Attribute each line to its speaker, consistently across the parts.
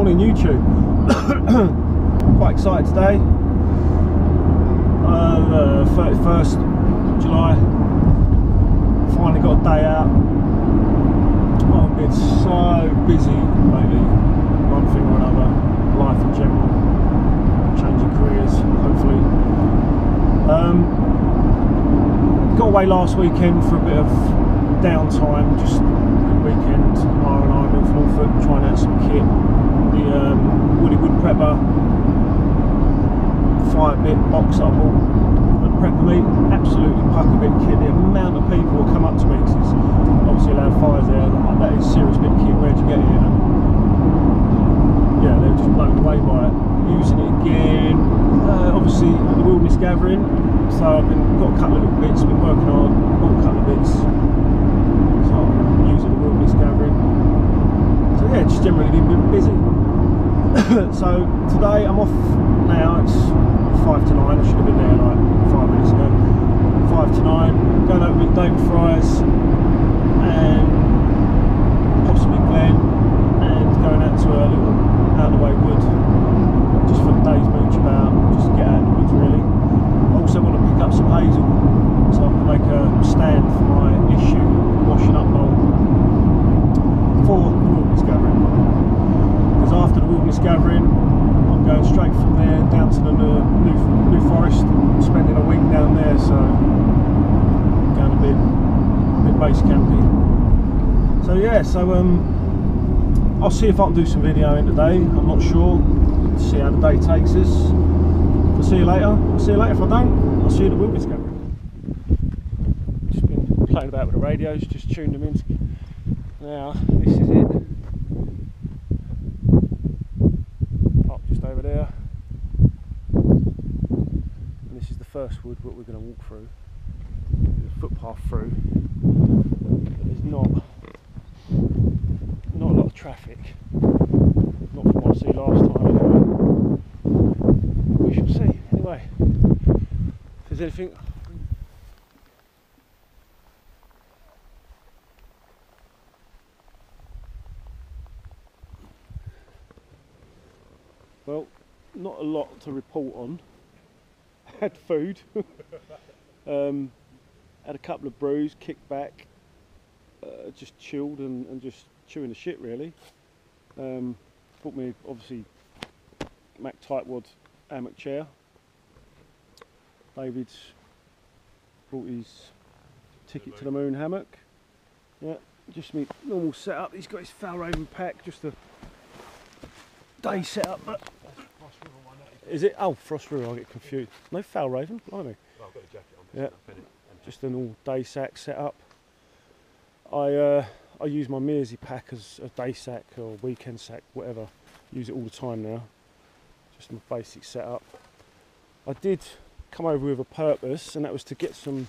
Speaker 1: Morning YouTube. Quite excited today. 31st July. Finally got a day out. I've been so busy lately. One thing or another. Life in general. Changing careers, hopefully. Got away last weekend for a bit of downtime. Just a weekend. Mara and I in North Norfolk trying out some kit. The Woody Wood Prepper fire bit box I bought at Prepper Meet, absolutely pucker bit kit. The amount of people will come up to me because it's obviously allowed fires there, like, that is serious bit kit, where'd you get it? And yeah, they're just blown away by it. Using it again, obviously at the wilderness gathering, so I've got a couple of little bits, been working on, bought a couple of bits, so I'm using the wilderness gathering. So yeah, just generally been busy. So today I'm off now, it's 5 to 9, I should have been there like 5 minutes ago. 5 to 9, going over with Dave Fry's and possibly Glen, and going out to a little out of the way wood, just for the day's mooch about, just to get out of the woods really. I also want to pick up some hazel so I can make a stand for my issue washing up bowl for the wilderness gathering. Because after the wilderness gathering, I'm going straight from there down to the New Forest, spending a week down there, so going a bit base camping. So yeah, so I'll see if I can do some videoing today. I'm not sure. See how the day takes us. I'll see you later. I'll see you later. If I don't, I'll see you at the wilderness gathering. Just been playing about with the radios, just tuned them in. Now this is it. Over there, and this is the first wood what we're going to walk through. There's a footpath through, but there's not a lot of traffic, not from what I see last time anyway. We shall see. Anyway, if there's anything well, not a lot to report on. Had food, had a couple of brews, kicked back, just chilled and just chewing the shit really. Bought me obviously Mac Tightwad hammock chair. David's brought his ticket to the moon hammock. Yeah, just me normal setup. He's got his Falraven pack, just a day setup. Is it? Oh, Frost River, I get confused. No, Falraven, blimey.
Speaker 2: Oh, I've got the jacket on.
Speaker 1: Yeah, just an all day sack setup. I use my Mearsey pack as a day sack or weekend sack, whatever. Use it all the time now. Just my basic setup. I did come over with a purpose, and that was to get some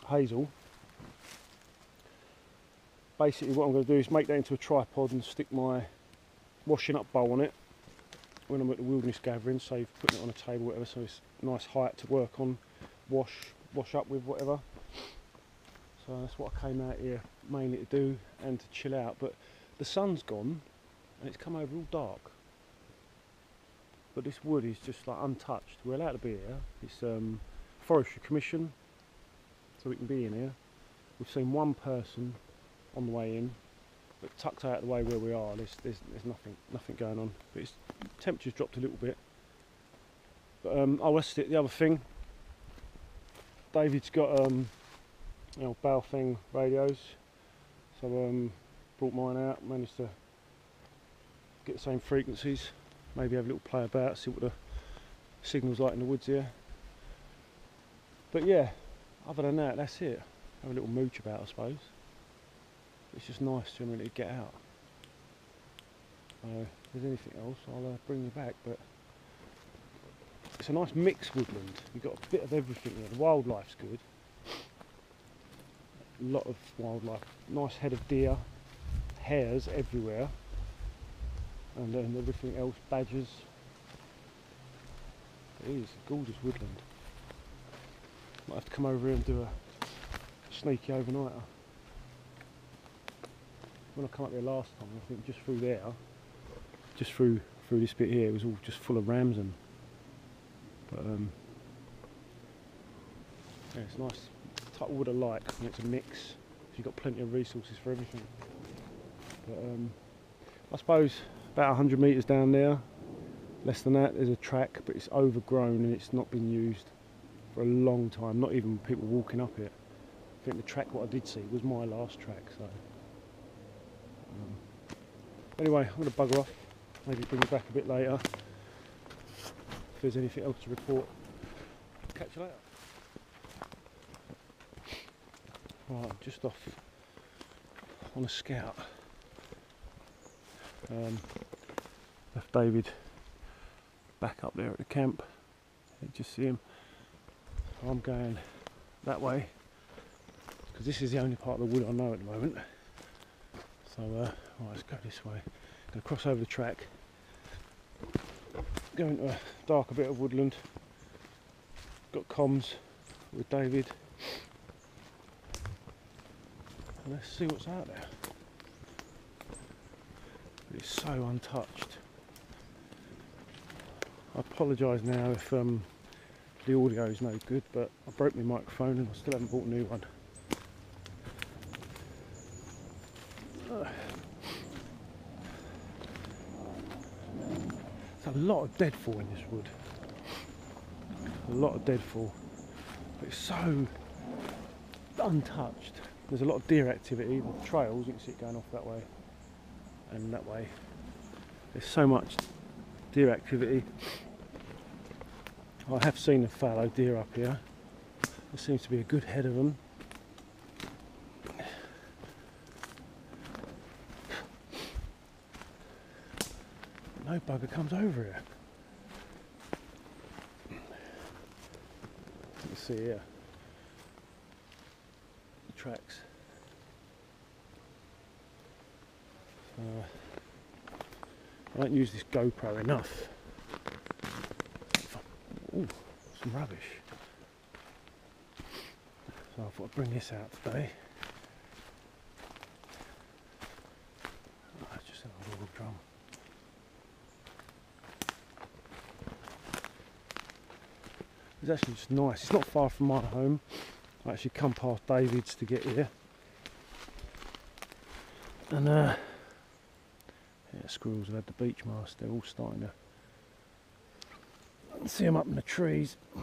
Speaker 1: hazel. Basically what I'm going to do is make that into a tripod and stick my washing up bowl on it when I'm at the wilderness gathering, save putting it on a table, whatever, so it's nice height to work on, wash up with, whatever. So that's what I came out here mainly to do, and to chill out. But the sun's gone and it's come over all dark, but this wood is just like untouched. We're allowed to be here. It's Forestry Commission, so we can be in here. We've seen one person on the way in, but tucked out of the way where we are, there's nothing going on. But it's temperature's dropped a little bit. But oh, that's it. The other thing, David's got Baofeng radios, so brought mine out. Managed to get the same frequencies. Maybe have a little play about, see what the signal's like in the woods here. But yeah, other than that, that's it. Have a little mooch about, I suppose. It's just nice generally to get out. If there's anything else, I'll bring you back. But it's a nice mixed woodland. You've got a bit of everything here. The wildlife's good. A lot of wildlife. Nice head of deer, hares everywhere, and then everything else, badgers. It is a gorgeous woodland. Might have to come over here and do a sneaky overnighter. When I come up here last time, I think just through there, just through this bit here, it was all just full of ramson. But yeah, it's nice type of wood I like when it's a mix. So you've got plenty of resources for everything. But I suppose about 100 metres down there, less than that, there's a track, but it's overgrown and it's not been used for a long time. Not even people walking up it. I think the track, what I did see, was my last track. So anyway, I'm going to bugger off. Maybe bring you back a bit later if there's anything else to report. Catch you later. Right, I'm just off on a scout. Left David back up there at the camp. You just see him. I'm going that way because this is the only part of the wood I know at the moment. So right, let's go this way. Going to cross over the track, go into a darker bit of woodland. Got comms with David. And let's see what's out there. It's so untouched. I apologise now if the audio is no good, but I broke my microphone and I still haven't bought a new one. There's a lot of deadfall in this wood. A lot of deadfall. But it's so untouched. There's a lot of deer activity. The trails, you can see it going off that way and that way. There's so much deer activity. I have seen a fallow deer up here. There seems to be a good head of them. No bugger comes over here. You can see here the tracks. I don't use this GoPro enough. Ooh, some rubbish. So I thought I'd bring this out today. Oh, it's just an old drum. It's actually just nice. It's not far from my home. I actually come past David's to get here. And yeah, squirrels have had the beech mast. They're all starting to see them up in the trees. I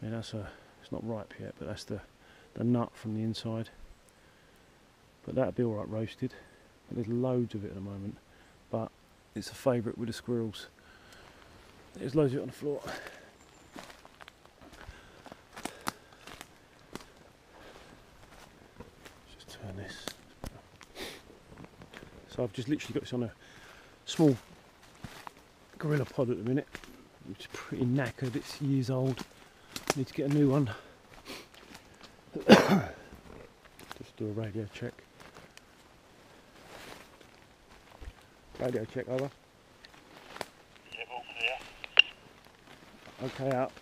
Speaker 1: mean, it's not ripe yet, but that's the nut from the inside. But that'll be alright roasted. But there's loads of it at the moment, but it's a favourite with the squirrels. There's loads of it on the floor. Just turn this. So I've just literally got this on a small gorilla pod at the minute, which is pretty knackered. It's years old. Need to get a new one. Just do a radio check. Radio check, over.
Speaker 2: Yeah, all clear.
Speaker 1: Okay, out.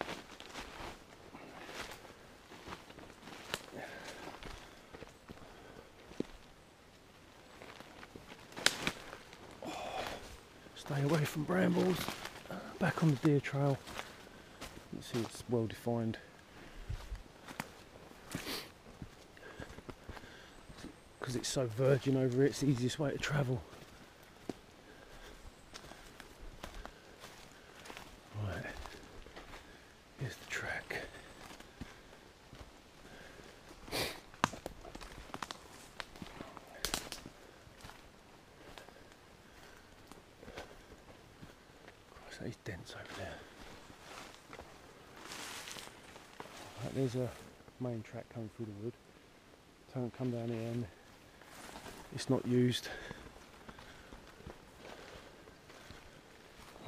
Speaker 1: Stay away from brambles. Back on the deer trail. You see it's well defined. Because it's so virgin over here, it's the easiest way to travel. Right, here's the track. Christ, that is dense over there. Right, there's a main track coming through the wood. Come down here and it's not used.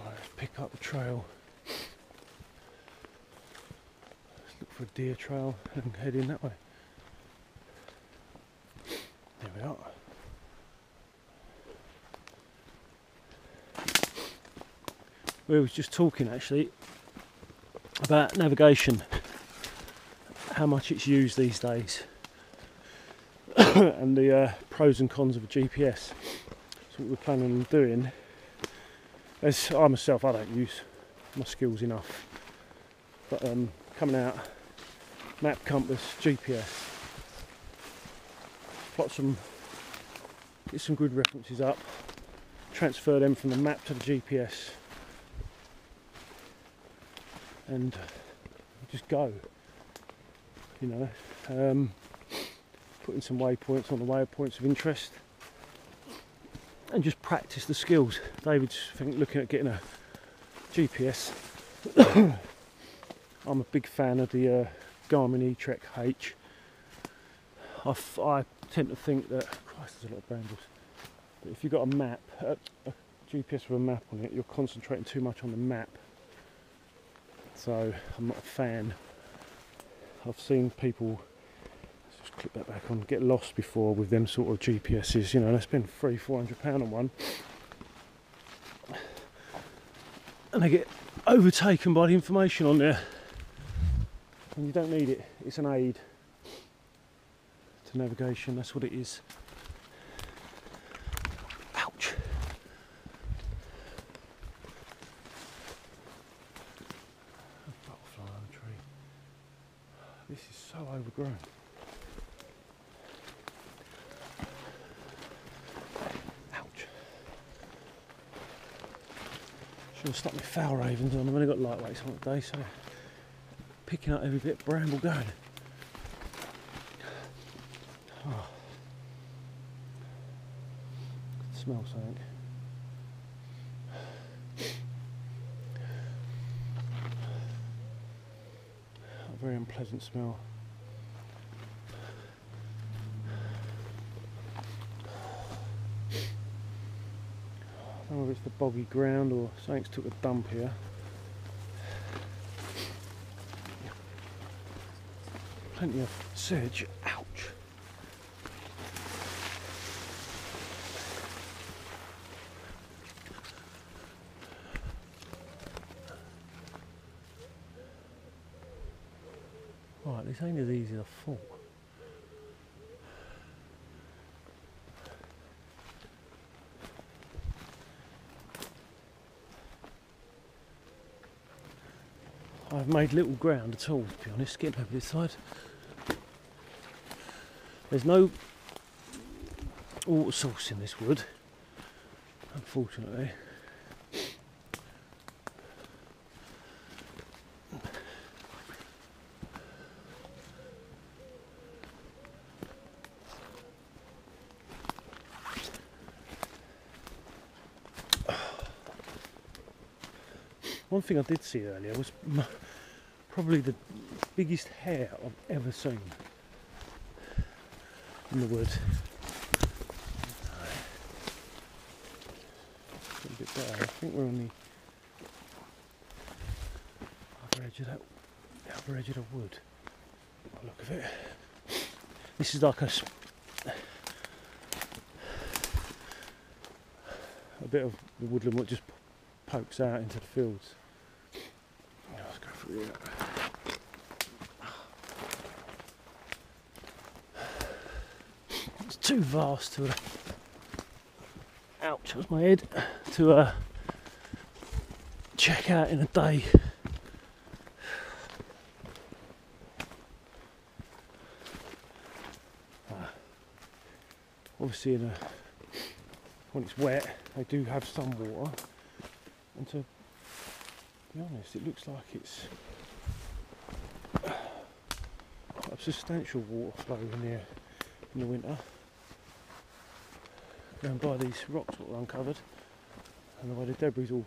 Speaker 1: Right, let's pick up the trail. Let's look for a deer trail and head in that way. There we are. We was just talking actually about navigation, how much it's used these days. And the pros and cons of a GPS. So what we're planning on doing As I myself, I don't use my skills enough, but coming out, map, compass, GPS, get some good references up, transfer them from the map to the GPS, and just go, you know, putting some waypoints on the waypoints of interest, and just practice the skills. David's looking at getting a GPS. I'm a big fan of the Garmin E-Trek H. I tend to think that, Christ, there's a lot of brambles, but if you've got a map, a GPS with a map on it, you're concentrating too much on the map. So I'm not a fan. I've seen people, let's just click that back on, get lost before with them sort of GPSs, you know, they spend £300–400 on one and they get overtaken by the information on there, and you don't need it. It's an aid to navigation, that's what it is. Ouch. A butterfly on a tree. This is so overgrown. Ouch. Should have stuck my foul ravens on. I've only got lightweights on today, so picking up every bit of bramble going. Oh. Could smell something. A very unpleasant smell. I don't know if it's the boggy ground or something's took a dump here. Plenty of sedge. Ouch. Right, this ain't as easy as I thought. I've made little ground at all, to be honest, getting over this side. There's no water source in this wood, unfortunately. One thing I did see earlier was probably the biggest hare I've ever seen in the wood. A bit better. I think we're on the other edge of the wood. By the look of it. This is like a bit of the woodland that just pokes out into the fields. Let's go through here. It's too vast to ouch, that was my head, to check out in a day. Obviously when it's wet they do have some water, and to be honest it looks like it's quite a substantial water flow in here in the winter. Going by these rocks that were uncovered and the way the debris all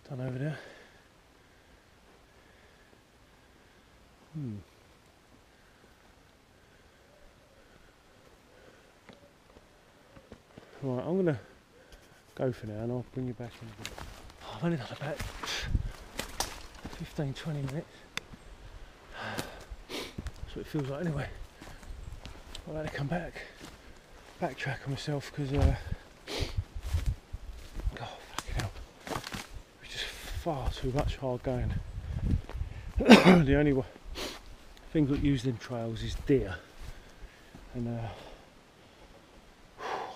Speaker 1: done over there. Right, I'm going to go for now and I'll bring you back in a bit. I've only done about 15–20 minutes. That's what it feels like anyway. I'll have to come backtrack on myself because God, fucking hell, it's just far too much hard going. The only thing that use them trails is deer, and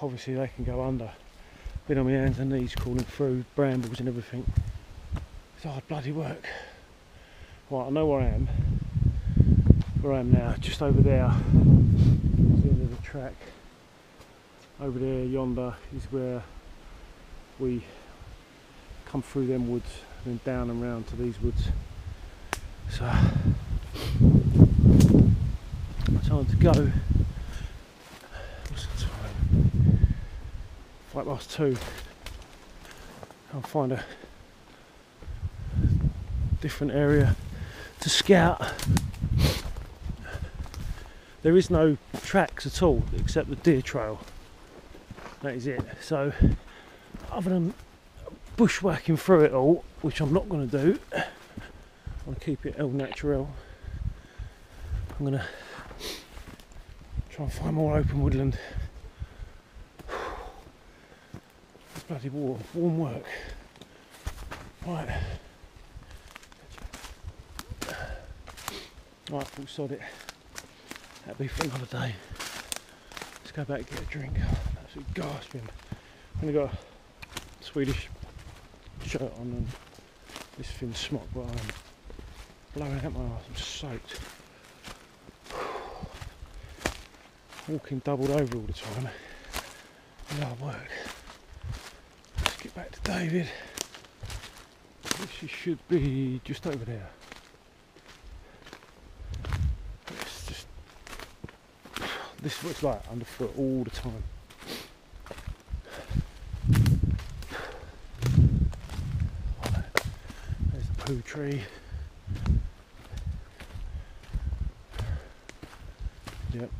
Speaker 1: obviously they can go under Been on my hands and knees crawling through brambles and everything. It's hard bloody work. Right, I know where I am. Where I am now, just over there. It's the end of the track. Over there, yonder, is where we come through them woods and then down and round to these woods. So, time to go. What's the time? 2:05. I'll find a different area to scout. There is no tracks at all except the deer trail. That is it. So, other than bushwhacking through it all, which I'm not going to do, I'll keep it el natural. I'm going to try and find more open woodland. It's bloody warm work. Right. Right, full sod it. That'll be for another day. Let's go back and get a drink. Absolutely gasping. I've only got a Swedish shirt on and this thin smock, but I'm blowing out my arse. I'm soaked. Walking doubled over all the time. Hard work. Let's get back to David. This should be just over there. It's just, this is what it's like underfoot all the time. There's the poo tree. Yep.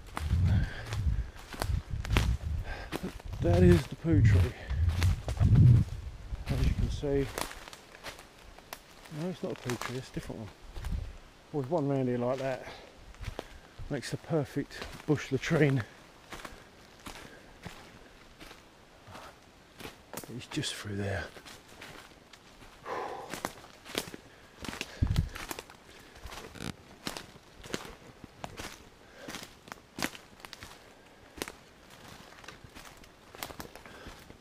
Speaker 1: That is the poo tree. As you can see. No, it's not a poo tree, it's a different one. Always one round here like that. Makes the perfect bush latrine. It's just through there.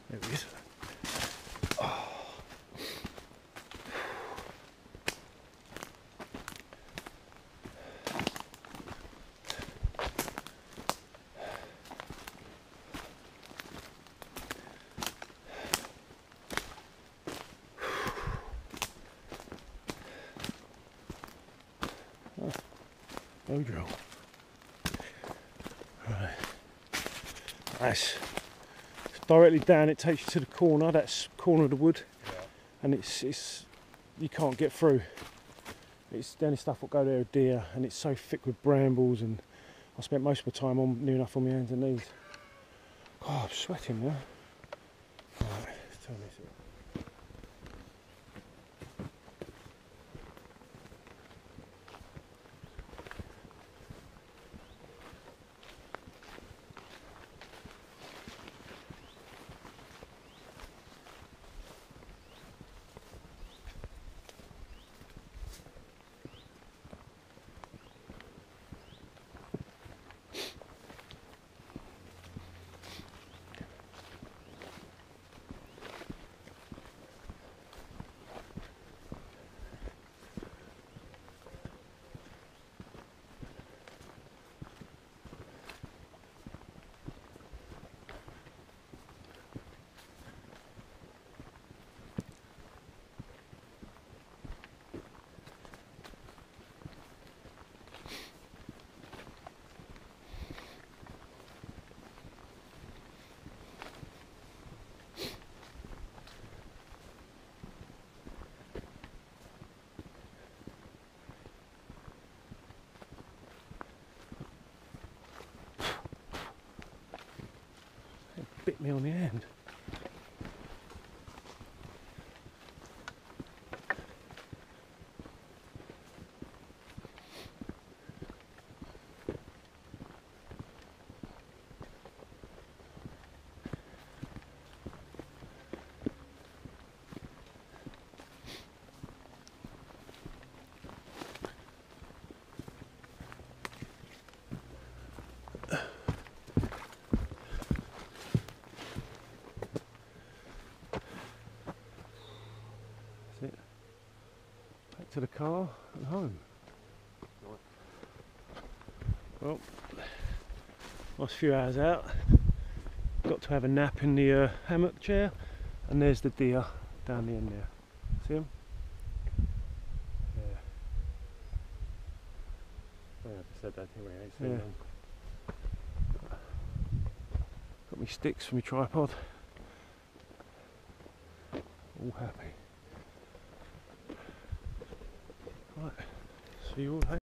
Speaker 1: There it is. No drill. Right. Nice. Directly down, it takes you to the corner. That's corner of the wood, and it's you can't get through. It's the only stuff that go there are deer, and it's so thick with brambles. And I spent most of my time on near enough on my hands and knees. God, I'm sweating now. Right, let's turn this up. Bit me on the end. to the car and home. Well, last few hours out, got to have a nap in the hammock chair, and there's the deer down the end there. See him? Yeah.
Speaker 3: Yeah, I just said that anyway.
Speaker 1: Yeah. Got me sticks for my tripod. All happy. Right, see you all later.